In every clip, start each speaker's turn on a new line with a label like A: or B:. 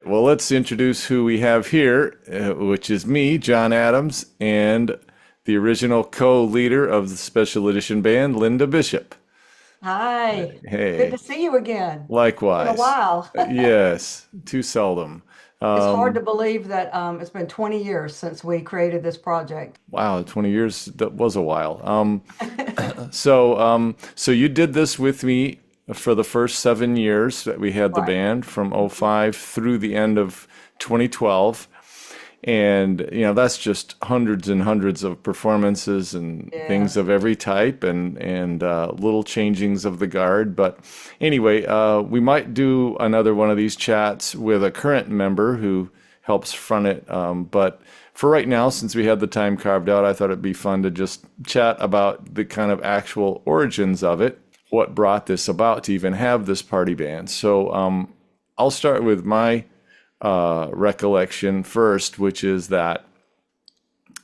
A: Well, let's introduce who we have here, which is me, John Adams, and the original co-leader of the Special Edition band, Linda Bishop.
B: Hi, good to
A: Hey,
B: see you again. It's been a
A: likewise.
B: while.
A: Yes, too seldom.
B: It's hard
A: Um,
B: to believe that it's been 20 years since we created this project.
A: wow, 20 years, that was a while. So you did this with me for the first 7 years that we had the
B: Right.
A: band from
B: Mhm.
A: '05 through the end of 2012. And, that's just hundreds and hundreds of performances and things
B: Yes.
A: of every type and little changings of the guard. But anyway, we might do another one of these chats with a current member who helps front it. But for right now, since we had the time carved out, I thought it'd be fun to just chat about the kind of actual origins of it, what brought this about to even have this party band. So I'll start with my recollection first, which is that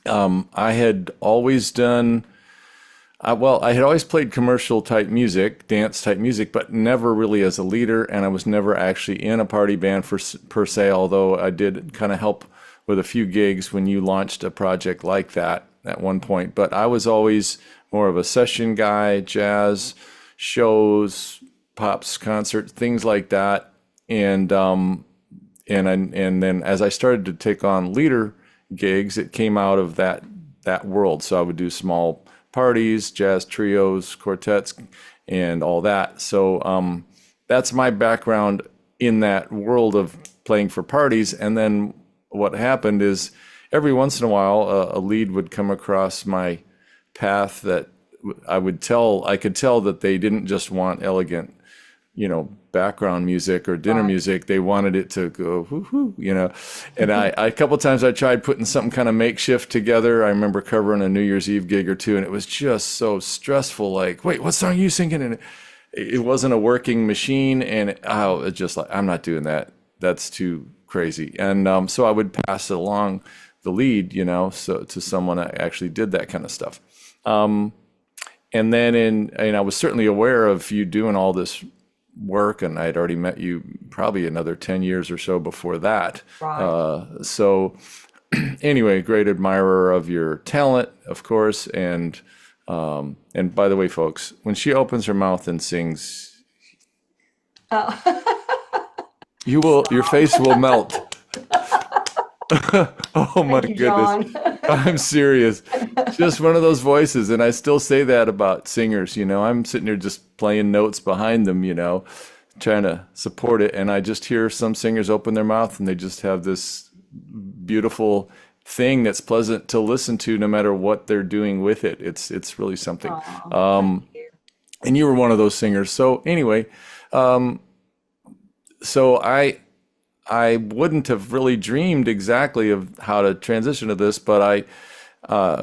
A: I had always done, I had always played commercial type music, dance type music, but never really as a leader. And I was never actually in a party band per se, although I did kind of help with a few gigs when you launched a project like that at one point. But I was always more of a session guy, jazz, shows, pops, concerts, things like that. And and then as I started to take on leader gigs, it came out of that world. So I would do small parties, jazz trios, quartets, and all that. So that's my background in that world of playing for parties. And then what happened is every once in a while, a lead would come across my path that I could tell that they didn't just want elegant, background music or dinner
B: Right.
A: music. They wanted it to go whoo whoo, And a couple of times I tried putting something kind of makeshift together. I remember covering a New Year's Eve gig or two, and it was just so stressful. Like, wait, what song are you singing? And it wasn't a working machine, and it just like I'm not doing that. That's too crazy. And so I would pass along the lead, so to someone that actually did that kind of stuff. And then and I was certainly aware of you doing all this work, and I'd already met you probably another 10 years or so before that.
B: Right.
A: So anyway, great admirer of your talent, of course. And by the way, folks, when she opens her mouth and sings,
B: Uh,
A: your
B: Stop.
A: face will melt. Oh my
B: Thank you,
A: goodness.
B: John.
A: I'm serious. Just one of those voices. And I still say that about singers. I'm sitting there just playing notes behind them, trying to support it. And I just hear some singers open their mouth and they just have this beautiful thing that's pleasant to listen to no matter what they're doing with it. It's really something.
B: Oh, thank you.
A: And you were one of those singers. So anyway, so I wouldn't have really dreamed exactly of how to transition to this, but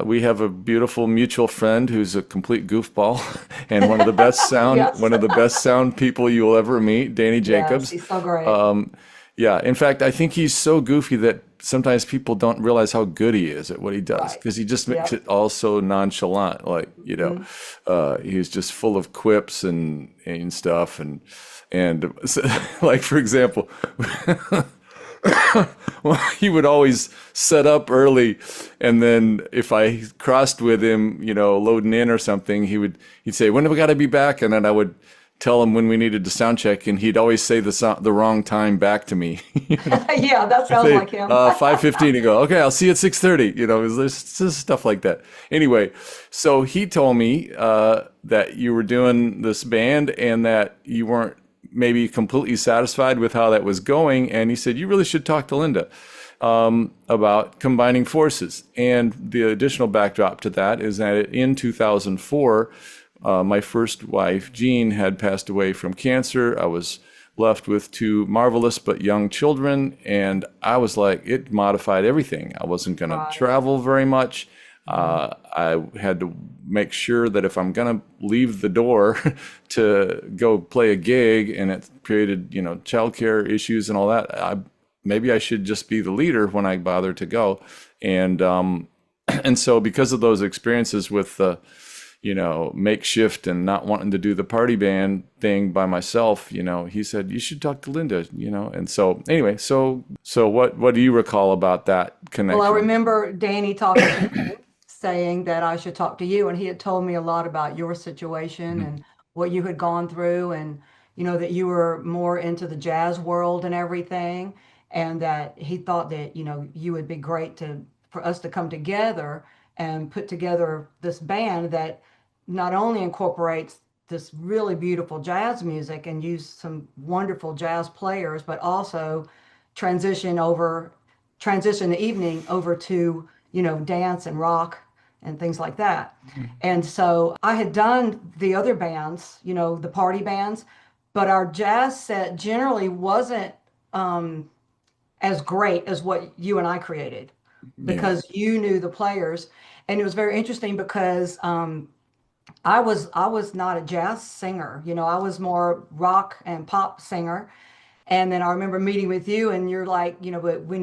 A: we have a beautiful mutual friend who's a complete goofball and
B: Yes.
A: one of the best sound people you'll ever meet, Danny
B: Yes,
A: Jacobs.
B: he's so great.
A: Yeah, in fact, I think he's so goofy that sometimes people don't realize how good he is at what he does
B: Right.
A: because he just makes
B: Yep.
A: it all so nonchalant. Like,
B: Mhm.
A: he's just full of quips and stuff. And so, like, for example, well, he would always set up early, and then if I crossed with him, loading in or something, he'd say, "When do we got to be back?" And then I would tell him when we needed to sound check, and he'd always say the wrong time back to me.
B: Yeah, that sounds
A: Say
B: like him.
A: 5:15 and go, "Okay, I'll see you at 6:30." There's just stuff like that. Anyway, so he told me that you were doing this band and that you weren't maybe completely satisfied with how that was going, and he said you really should talk to Linda about combining forces. And the additional backdrop to that is that in 2004, my first wife, Jean, had passed away from cancer. I was left with two marvelous but young children, and I was like, it modified everything. I wasn't going to
B: Right.
A: travel very much.
B: Mhm.
A: I had to make sure that if I'm going to leave the door to go play a gig and it created, childcare issues and all that, maybe I should just be the leader when I bother to go. And and so because of those experiences with makeshift and not wanting to do the party band thing by myself, he said, you should talk to Linda, and so anyway, so what do you recall about that
B: Well, I
A: connection?
B: remember Danny talking to me, saying that I should talk to you, and he had told me a lot about your situation
A: Mhm.
B: and what you had gone through, and that you were more into the jazz world and everything, and that he thought that you would be great to for us to come together and put together this band that not only incorporates this really beautiful jazz music and use some wonderful jazz players, but also transition over transition the evening over to, dance and rock and things like that. And so I had done the other bands, the party bands, but our jazz set generally wasn't as great as what you and I created
A: Yeah.
B: because you knew the players. And it was very interesting because I was not a jazz singer. I was more rock and pop singer. And then I remember meeting with you, and you're like, but we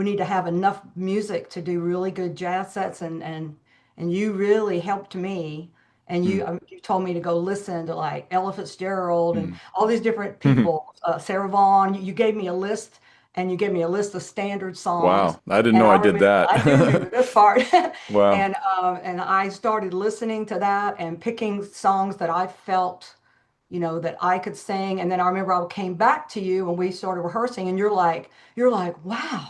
B: need to have enough music to do really good jazz sets, and you really helped me. And
A: Mm.
B: you told me to go listen to like Ella Fitzgerald and
A: Mm.
B: all these different people, Sarah Vaughan. You gave me a list, and you gave me a list of standard songs.
A: Wow, I didn't
B: And
A: know
B: I
A: I did
B: remember, I do remember
A: that.
B: this part.
A: Wow.
B: And I started listening to that and picking songs that I felt that I could sing. And then I remember I came back to you and we started rehearsing, and you're like, wow,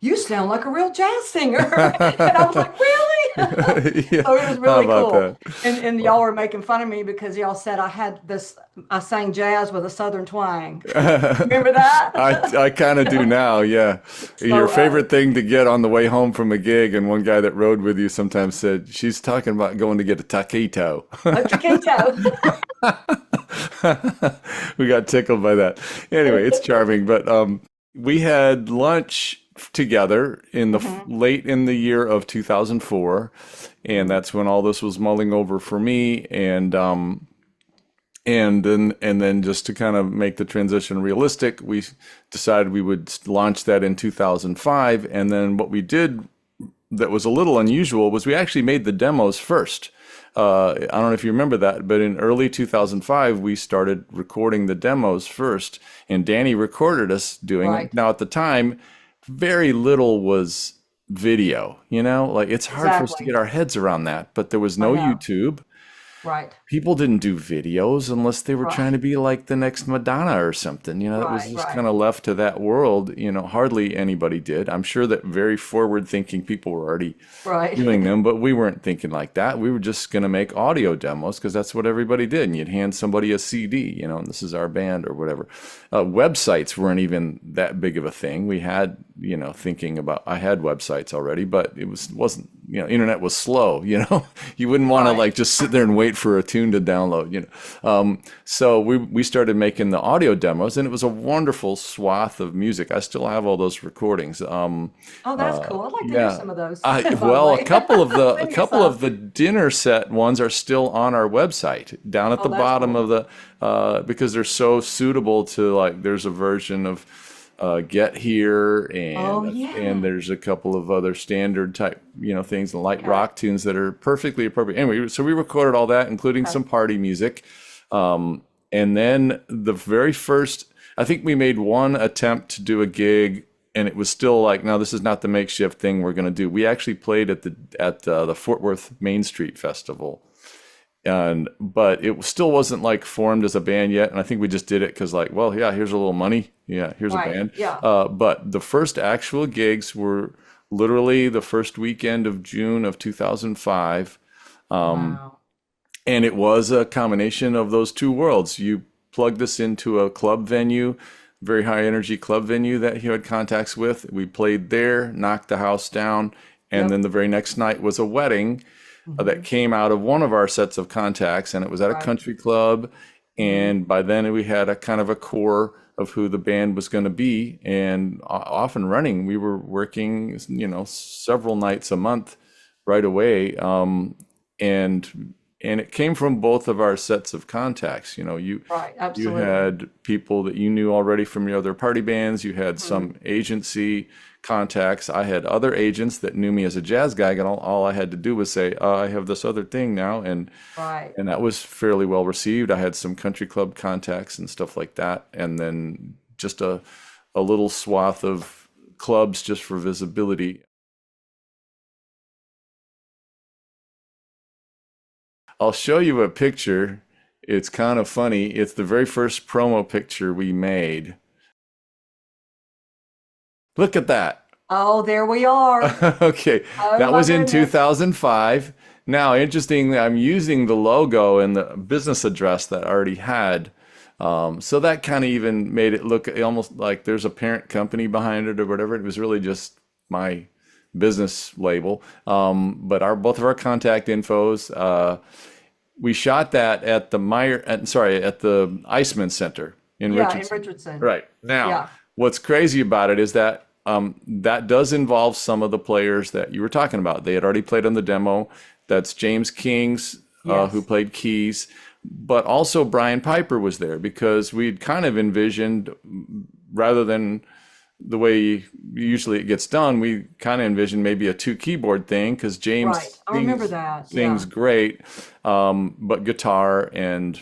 B: you sound like a real jazz singer. And I was like, really?
A: Yeah,
B: So it was
A: how
B: really
A: about
B: cool.
A: that?
B: And y'all were making fun of me because y'all said I sang jazz with a Southern twang. Remember that?
A: I kind of do now, yeah. Your
B: So,
A: favorite thing to get on the way home from a gig, and one guy that rode with you sometimes said, she's talking about going to get a taquito.
B: a taquito.
A: We got tickled by that. Anyway, it's charming, but we had lunch together in the
B: Hmm.
A: late in the year of 2004, and
B: Hmm.
A: that's when all this was mulling over for me, and then just to kind of make the transition realistic, we decided we would launch that in 2005. And then what we did that was a little unusual was we actually made the demos first. I don't know if you remember that, but in early 2005, we started recording the demos first, and Danny recorded us doing it.
B: Right.
A: Now, at the time, very little was video, like it's hard for us to
B: Exactly.
A: get our heads around that, but there was
B: I
A: no
B: know.
A: YouTube.
B: Right.
A: People didn't do videos unless they were trying
B: Right.
A: to be like the next Madonna or something. It was
B: Right.
A: just
B: Right.
A: kind of left to that world. Hardly anybody did. I'm sure that very forward-thinking people were already
B: Right.
A: doing them, but we weren't thinking like that. We were just going to make audio demos because that's what everybody did. And you'd hand somebody a CD, and this is our band or whatever. Websites weren't even that big of a thing. We had, thinking about, I had websites already, but wasn't, internet was slow, you wouldn't want to
B: Right.
A: like just sit there and wait for a tune to download, so we started making the audio demos, and it was a wonderful swath of music. I still have all those recordings.
B: Oh, that's cool. I'd like to hear
A: Yeah.
B: some of those,
A: I
B: by the
A: well, a
B: way.
A: couple of the a
B: Send me
A: couple of
B: some.
A: the dinner set ones are still on our website down at
B: Oh,
A: the
B: that's
A: bottom of
B: cool.
A: the because they're so suitable to like there's a version of Get Here
B: Oh,
A: and
B: yeah.
A: there's a couple of other standard type things and light
B: Okay.
A: rock tunes that are perfectly appropriate. Anyway, so we recorded all that, including
B: Okay.
A: some party music. And then the very first, I think we made one attempt to do a gig, and it was still like, no, this is not the makeshift thing we're going to do. We actually played at the Fort Worth Main Street Festival, and but it still wasn't like formed as a band yet. And I think we just did it because like, well, yeah, here's a little money, yeah, here's a
B: Right.
A: band.
B: Yeah.
A: But the first actual gigs were literally the first weekend of June of 2005.
B: Wow.
A: And it was a combination of those two worlds. You plugged us into a club venue, very high energy club venue that he had contacts with. We played there, knocked the house down, and then
B: Yep.
A: the very next night was a wedding that
B: Hmm.
A: came out of one of our sets of contacts, and it was at a
B: Right.
A: country club.
B: Hmm.
A: And by then we had a kind of a core of who the band was going to be, and off and running. We were working, several nights a month right away. And it came from both of our sets of contacts.
B: Right.
A: You
B: Absolutely.
A: had people that you knew already from your other party bands. You had
B: Hmm.
A: some agency contacts. I had other agents that knew me as a jazz guy, and all I had to do was say, I have this other thing now,
B: Right.
A: and that was fairly well received. I had some country club contacts and stuff like that, and then just a little swath of clubs just for visibility. I'll show you a picture. It's kind of funny. It's the very first promo picture we made. Look at that.
B: Oh, there we are.
A: Okay,
B: Oh
A: that
B: my
A: was in
B: goodness.
A: 2005. Now, interestingly, I'm using the logo and the business address that I already had. So that kind of even made it look almost like there's a parent company behind it or whatever. It was really just my business label. But our both of our contact infos. We shot that at the at the Iceman Center in
B: Yeah, in
A: Richardson.
B: Richardson.
A: Right. Now,
B: Yeah.
A: what's crazy about it is that that does involve some of the players that you were talking about. They had already played on the demo. That's James Kings, who
B: Yes.
A: played keys, but also Brian Piper was there because we'd kind of envisioned, rather than the way usually it gets done, we kind of envisioned maybe a two keyboard thing because
B: Right.
A: James
B: I remember that.
A: sings
B: Yeah.
A: great, but guitar and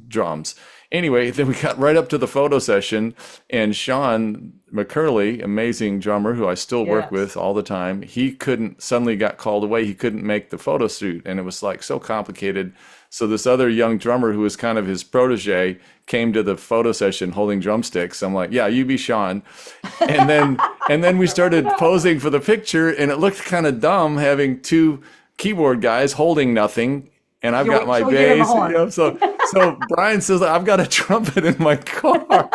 A: drums. Anyway, then we got right up to the photo session, and Sean McCurley, amazing drummer who I still work
B: Yes.
A: with all the time, he couldn't, suddenly got called away. He couldn't make the photo shoot, and it was like so complicated. So this other young drummer who was kind of his protege came to the photo session holding drumsticks. I'm like, yeah, you be Sean. And then we started posing for the picture, and it looked kind of dumb having two keyboard guys holding nothing, and I've got my
B: Shall we give him a
A: bass,
B: horn?
A: so Brian says, I've got a trumpet in my car.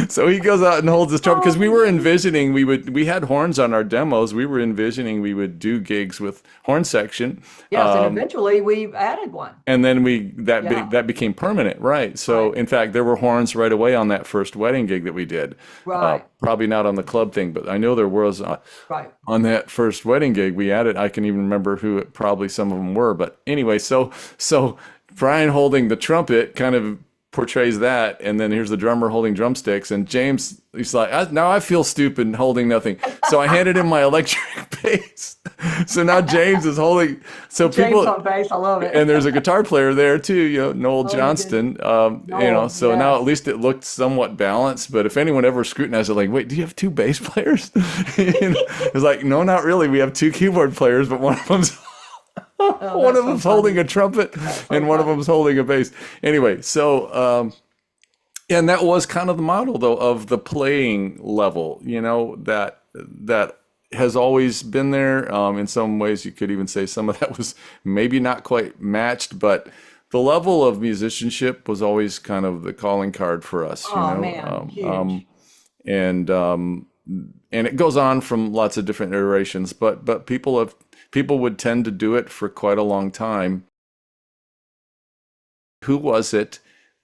A: So he goes out and holds his trumpet because we were envisioning we had horns on our demos. We were envisioning we would do gigs with horn section.
B: Yes, and eventually we added one.
A: And then
B: Yeah.
A: that became permanent, right? So
B: Right.
A: in fact, there were horns right away on that first wedding gig that we did.
B: Right.
A: Probably not on the club thing, but I know there was
B: Right.
A: on that first wedding gig we added. I can even remember who probably some of them were. But anyway, so Brian holding the trumpet kind of portrays that, and then here's the drummer holding drumsticks, and James, he's like, now I feel stupid holding nothing. So I handed him my electric bass. So now James is holding. So
B: James
A: people,
B: on bass. I love it.
A: and there's a guitar player there too, Noel
B: Oh my goodness.
A: Johnston.
B: Noel,
A: So now at
B: yes.
A: least it looked somewhat balanced. But if anyone ever scrutinized it, like, wait, do you have two bass players? It's like, no, not really. We have two keyboard players, but one of them's
B: Oh,
A: one
B: that's
A: of
B: so
A: them's holding
B: funny.
A: a trumpet
B: That's so
A: and one of
B: funny.
A: them's holding a bass. Anyway, so and that was kind of the model though of the playing level, that has always been there. In some ways, you could even say some of that was maybe not quite matched, but the level of musicianship was always kind of the calling card for us,
B: Oh man, huge.
A: and it goes on from lots of different iterations, but people would tend to do it for quite a long time. Who was it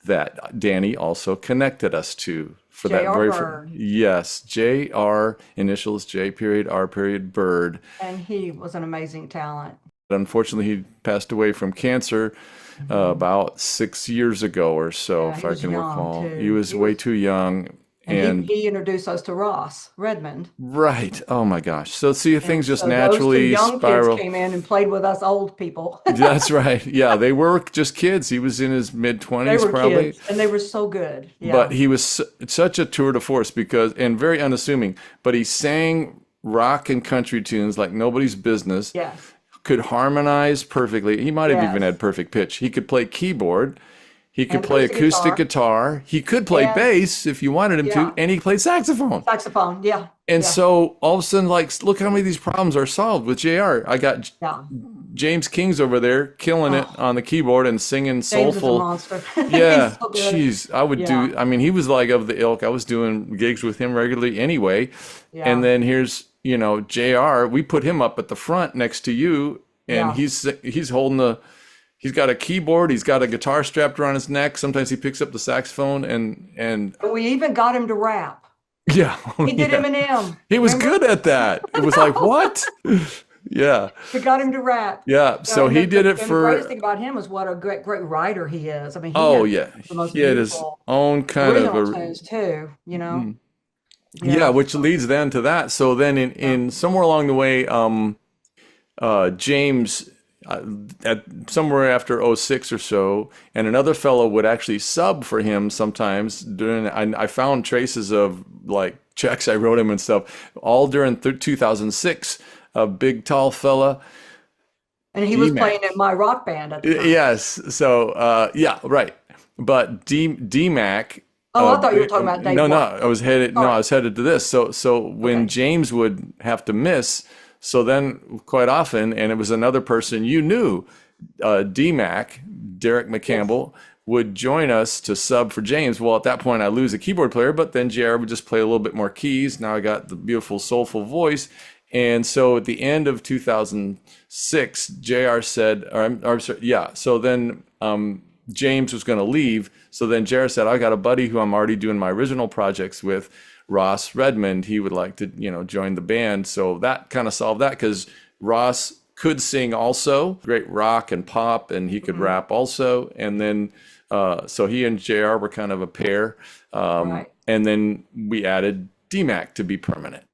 A: that Danny also connected us to for that
B: J.R.
A: very first?
B: Bird,
A: Yes, J.R. initials J period R period Bird.
B: and he was an amazing talent.
A: Unfortunately, he passed away from cancer about 6 years ago or so,
B: Yeah,
A: if
B: he
A: I
B: was
A: can
B: young
A: recall. He
B: too.
A: was
B: He
A: way
B: was,
A: too young.
B: and
A: And
B: he introduced us to Ross Redmond.
A: right, oh my gosh. So see,
B: And
A: things just
B: so those two
A: naturally
B: young kids
A: spiral.
B: came in and played with us old people.
A: That's right. Yeah, they were just kids. He was in his mid
B: They
A: 20s
B: were
A: probably,
B: kids, and they were so good.
A: but
B: Yeah.
A: he was such a tour de force and very unassuming, but he sang rock and country tunes like nobody's business,
B: Yes.
A: could harmonize perfectly. He might have even
B: Yes.
A: had perfect pitch. He could play keyboard. He could
B: And
A: play
B: plays the
A: acoustic
B: guitar.
A: guitar. He could play
B: And
A: bass if you wanted him to,
B: yeah,
A: and he played saxophone.
B: saxophone. Yeah.
A: And
B: Yeah.
A: so all of a sudden, like, look how many of these problems are solved with JR. I got
B: Yeah.
A: James King's over there killing it
B: Oh,
A: on the keyboard and singing
B: James is a
A: soulful.
B: monster.
A: Yeah,
B: He's so good.
A: geez, I would
B: Yeah.
A: do. I mean, he was like of the ilk. I was doing gigs with him regularly anyway. And
B: Yeah.
A: then here's, JR. We put him up at the front next to you, and
B: Yeah.
A: he's holding he's got a keyboard, he's got a guitar strapped around his neck. Sometimes he picks up the saxophone and
B: And we even got him to rap.
A: yeah,
B: He did
A: yeah.
B: Eminem.
A: He was
B: Remember?
A: good at that. It was like, what? Yeah.
B: We got him to rap.
A: Yeah. So
B: And
A: he did it
B: and the greatest
A: for,
B: thing about him is what a great writer he is. I mean, he
A: oh
B: had
A: yeah,
B: the most
A: he had his
B: beautiful
A: own kind of
B: original
A: a,
B: tunes too.
A: Yeah,
B: Yes.
A: which leads then to that. So then in somewhere along the way, James, at somewhere after '06 or so, and another fellow would actually sub for him sometimes during, I found traces of like checks I wrote him and stuff all during 2006. A big tall fella,
B: And he was playing in
A: DMAC.
B: my rock band at the time.
A: Yes. So, yeah, right. But DMAC,
B: Oh, I thought you were talking about Dave
A: no, no,
B: White.
A: I was headed, no, I
B: Sorry.
A: was headed to this. So when
B: Okay.
A: James would have to miss, so then quite often, and it was another person you knew, DMAC, Derek
B: Yes.
A: McCampbell, would join us to sub for James. Well, at that point, I lose a keyboard player, but then JR would just play a little bit more keys. Now I got the beautiful, soulful voice. And so at the end of 2006, JR said, or sorry, yeah, so then James was going to leave. So then JR said, I got a buddy who I'm already doing my original projects with, Ross Redmond. He would like to, join the band. So that kind of solved that because Ross could sing also, great rock and pop, and he could
B: Mhm.
A: rap also. And then, so he and JR were kind of a pair.
B: Right.
A: And then we added DMAC to be permanent.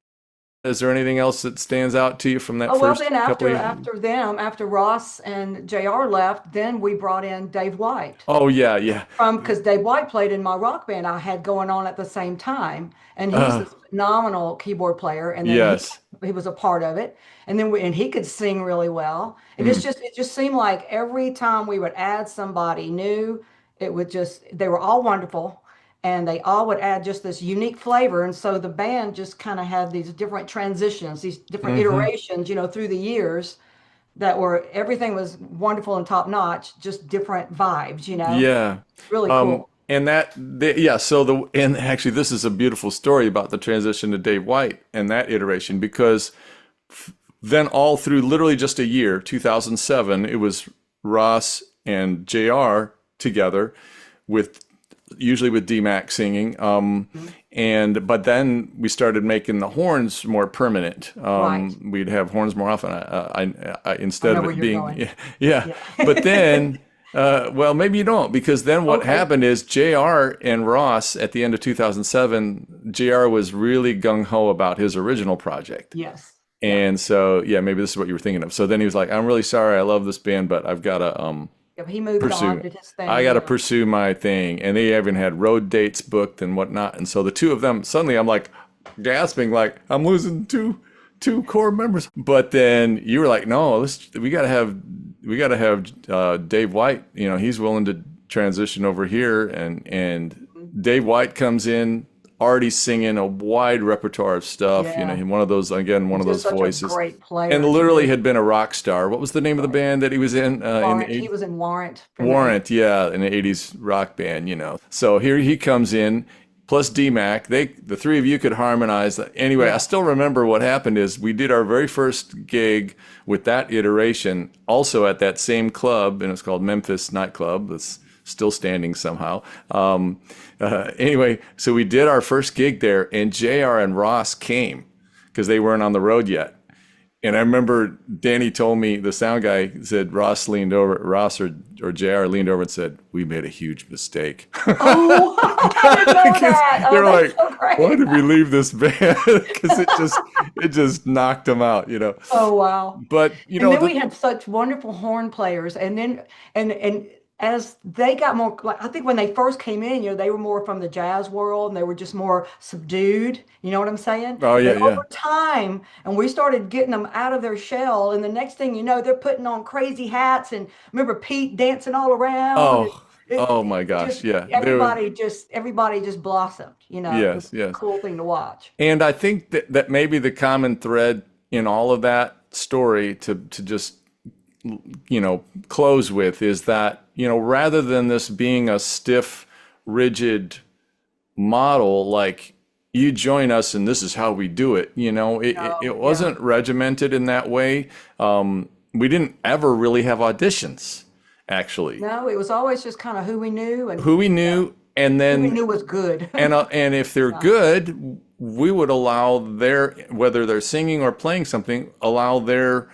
A: Is there anything else that stands out to you from that
B: Oh, well,
A: first
B: then
A: couple
B: after
A: of years?
B: after Ross and JR left, then we brought in Dave White
A: Oh, yeah, yeah.
B: from because Dave White played in my rock band I had going on at the same time, and he's
A: Uh,
B: this phenomenal keyboard player. And then he
A: yes.
B: he was a part of it, and then and he could sing really well. And
A: Mm,
B: it just seemed like every time we would add somebody new, it would just they were all wonderful, and they all would add just this unique flavor. And so the band just kind of had these different transitions, these different
A: hmm.
B: iterations, through the years that were everything was wonderful and top notch, just different vibes.
A: Yeah.
B: Really cool.
A: And yeah, so and actually this is a beautiful story about the transition to Dave White and that iteration because then all through literally just a year, 2007, it was Ross and JR together with usually with DMAC singing.
B: Mhm.
A: And but then we started making the horns more permanent.
B: Right.
A: We'd have horns more often.
B: I
A: Instead
B: know
A: of
B: where
A: it
B: you're
A: being,
B: going.
A: yeah.
B: Yeah.
A: But then, well, maybe you don't, because then what
B: Okay.
A: happened is JR and Ross at the end of 2007, JR was really gung ho about his original project.
B: Yes. Yeah.
A: And so, yeah, maybe this is what you were thinking of. So then he was like, "I'm really sorry. I love this band, but I've got to
B: Yeah. He moved on,
A: pursue.
B: did his
A: I
B: thing.
A: got to
B: Yeah.
A: pursue my thing." And they even had road dates booked and whatnot. And so the two of them, suddenly I'm like gasping, like I'm losing two core members. But then you were like, "No, we got to have Dave White. He's willing to transition over here." And
B: Mhm.
A: Dave White comes in already singing a wide repertoire of stuff.
B: Yeah.
A: One of those, again, one
B: He's
A: of
B: just
A: those
B: such a
A: voices,
B: great
A: and
B: player
A: literally
B: too.
A: had been a rock star. What was the name of the
B: Right.
A: band that he was in the
B: Warrant. He
A: 80s?
B: was in Warrant in the 80s.
A: Warrant, yeah, an 80s rock band. So here he comes in, plus DMAC. The three of you could harmonize. Anyway, I
B: Yes.
A: still remember what happened is we did our very first gig with that iteration, also at that same club, and it's called Memphis Nightclub. It's still standing somehow. Anyway, so we did our first gig there, and JR and Ross came because they weren't on the road yet. And I remember Danny told me, the sound guy said, Ross or JR leaned over and said, "We made a huge mistake."
B: Oh, I didn't know that.
A: They
B: Oh,
A: were
B: that's
A: like,
B: so
A: "Why
B: great.
A: did we leave this band?" Because it just knocked them out.
B: Oh, wow.
A: But
B: And then
A: the
B: we had such wonderful horn players. And then, and as they got more, like, I think when they first came in, they were more from the jazz world and they were just more subdued. You know what I'm saying?
A: oh
B: And
A: yeah,
B: then
A: yeah.
B: over time, and we started getting them out of their shell. And the next thing you know, they're putting on crazy hats. And remember Pete dancing all around. And
A: Oh, oh my
B: it
A: gosh,
B: just,
A: yeah.
B: everybody just blossomed. It was
A: Yes,
B: a
A: yes.
B: cool thing to watch.
A: And I think that maybe the common thread in all of that story to just close with is that rather than this being a stiff, rigid model, like you join us and this is how we do it, it
B: Oh, yeah.
A: wasn't regimented in that way. We didn't ever really have auditions, actually.
B: No, it was always just kind of who we knew and
A: Who we knew, and
B: who we
A: then
B: knew was good.
A: and if they're
B: Yeah.
A: good, we would allow whether they're singing or playing something, allow their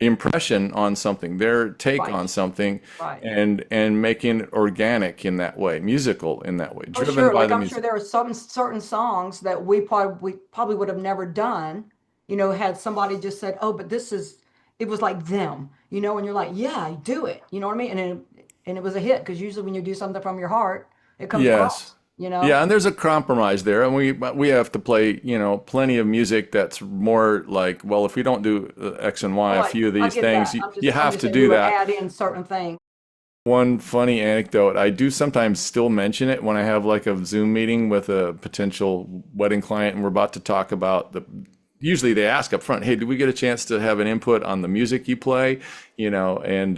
A: impression on something, their take
B: Right.
A: on something,
B: Right.
A: and making it organic in that way, musical in that way,
B: Oh,
A: driven
B: sure.
A: by
B: Like
A: the
B: I'm sure
A: music.
B: there are some certain songs that we probably would have never done, had somebody just said, "Oh, but this is," it was like them, and you're like, "Yeah, do it." You know what I mean? And it was a hit because usually when you do something from your heart, it comes
A: Yes.
B: across, you know?
A: Yeah, and there's a compromise there, and we have to play, plenty of music that's more like, well, if we don't do X and Y,
B: Oh,
A: a
B: I,
A: few of
B: I
A: these
B: get
A: things,
B: that.
A: you,
B: I'm
A: you
B: just I'm
A: have
B: just
A: to
B: saying we
A: do
B: would
A: that.
B: add in certain things.
A: One funny anecdote, I do sometimes still mention it when I have like a Zoom meeting with a potential wedding client and we're about to talk about usually they ask up front, hey, did we get a chance to have an input on the music you play? And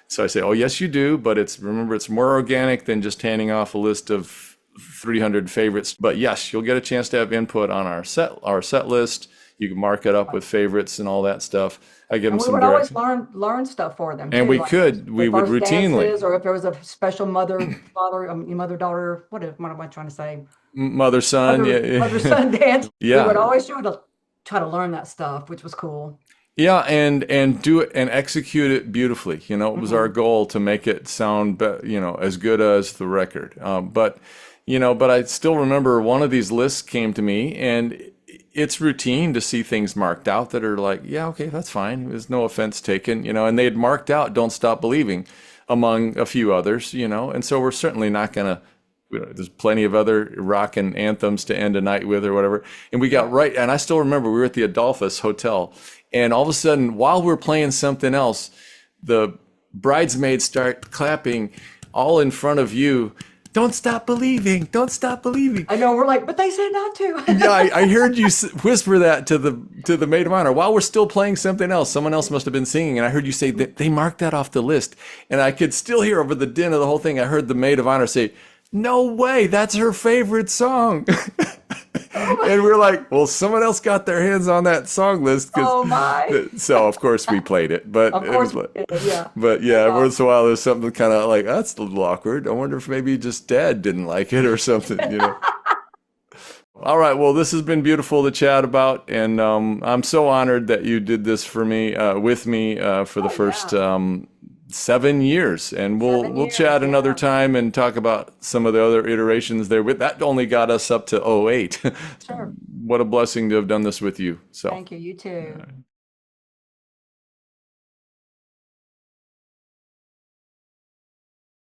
A: so I say, oh, yes, you do, but remember, it's more organic than just handing off a list of 300 favorites. But yes, you'll get a chance to have input on our set list. You can mark it up with favorites and all that stuff. I give them
B: And we
A: some
B: would always
A: direction.
B: learn stuff for them
A: And
B: too,
A: we
B: like
A: could,
B: the
A: we would
B: first
A: routinely,
B: dances, or if there was a special mother daughter, what am I trying to say?
A: mother, son,
B: Mother
A: yeah,
B: son dance. We would
A: yeah.
B: always try to learn that stuff, which was cool.
A: Yeah, and do it and execute it beautifully. It was our
B: Hmm.
A: goal to make it sound, as good as the record. But I still remember one of these lists came to me, and it's routine to see things marked out that are like, yeah, okay, that's fine. There's no offense taken, and they had marked out "Don't Stop Believing" among a few others, and so we're certainly not gonna. There's plenty of other rock and anthems to end a night with or whatever. And we got
B: Right.
A: right. And I still remember we were at the Adolphus Hotel. And all of a sudden, while we're playing something else, the bridesmaids start clapping all in front of you. Don't stop believing. Don't stop believing.
B: I know we're like, but they said not
A: Yeah,
B: to.
A: I heard you whisper that to the maid of honor while we're still playing something else. Someone else must have been singing, and I heard you say that they marked that off the list. And I could still hear over the din of the whole thing. I heard the maid of honor say, "No way, that's her favorite song." And we're like, well, someone else got their hands on that song list because.
B: Oh my.
A: So of course we played it, but
B: Of
A: it
B: course
A: was
B: we
A: like,
B: did. Yeah.
A: but yeah,
B: That's
A: every once in
B: awesome.
A: a while there's something kind of like that's a little awkward. I wonder if maybe just Dad didn't like it or something. All right, well, this has been beautiful to chat about, and I'm so honored that you did this for me, with me, for the
B: Oh
A: first
B: yeah.
A: 7 years, and we'll
B: 7 years.
A: chat another
B: Yeah.
A: time and talk about some of the other iterations there. With that, only got us up to '08.
B: Sure.
A: What a blessing to have done this with you. So.
B: Thank you. You too.